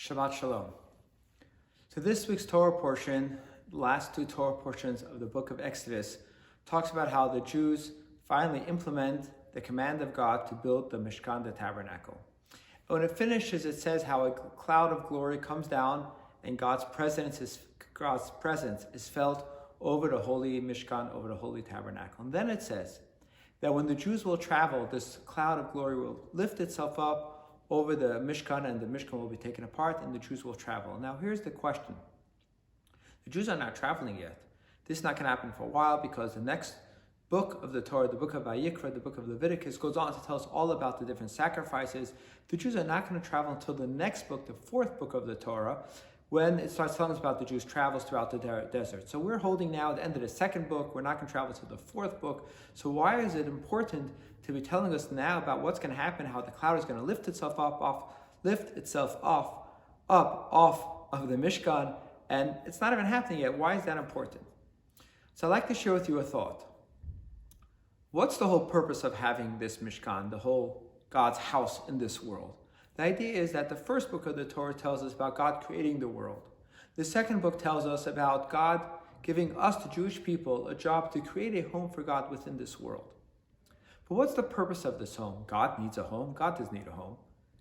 Shabbat Shalom. So this week's Torah portion, the last two Torah portions of the book of Exodus, talks about how the Jews finally implement the command of God to build the Mishkan, the tabernacle. And when it finishes, it says how a cloud of glory comes down and God's presence is felt over the holy Mishkan, over the holy tabernacle. And then it says that when the Jews will travel, this cloud of glory will lift itself up over the Mishkan, and the Mishkan will be taken apart, and the Jews will travel. Now, here's the question. The Jews are not traveling yet. This is not going to happen for a while, because the next book of the Torah, the book of Vayikra, the book of Leviticus, goes on to tell us all about the different sacrifices. The Jews are not going to travel until the next book, the fourth book of the Torah, when it starts telling us about the Jews' travels throughout the desert. So we're holding now at the end of the second book. We're not going to travel to the fourth book. So why is it important to be telling us now about what's going to happen, how the cloud is going to lift itself up off of the Mishkan, and it's not even happening yet? Why is that important? So I'd like to share with you a thought. What's the whole purpose of having this Mishkan, the whole God's house in this world? The idea is that the first book of the Torah tells us about God creating the world. The second book tells us about God giving us, the Jewish people, a job to create a home for God within this world. But what's the purpose of this home? God needs a home. God doesn't need a home.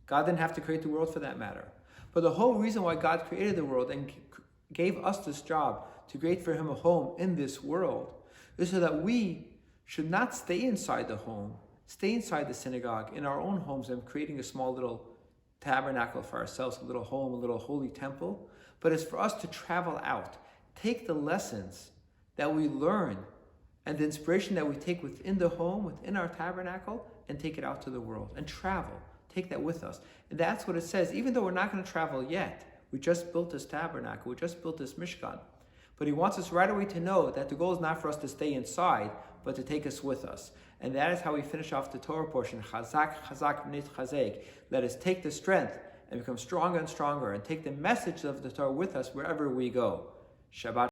God didn't have to create the world for that matter. But the whole reason why God created the world and gave us this job to create for him a home in this world is so that we should not stay inside the home, stay inside the synagogue, in our own homes and creating a small little tabernacle for ourselves, a little home, a little holy temple, but it's for us to travel out, take the lessons that we learn and the inspiration that we take within the home, within our tabernacle, and take it out to the world and travel. Take that with us. And that's what it says. Even though we're not going to travel yet, we just built this tabernacle, we just built this Mishkan. But he wants us right away to know that the goal is not for us to stay inside, but to take us with us. And that is how we finish off the Torah portion. Chazak, chazak, v'nit chazek. Let us take the strength and become stronger and stronger and take the message of the Torah with us wherever we go. Shabbat.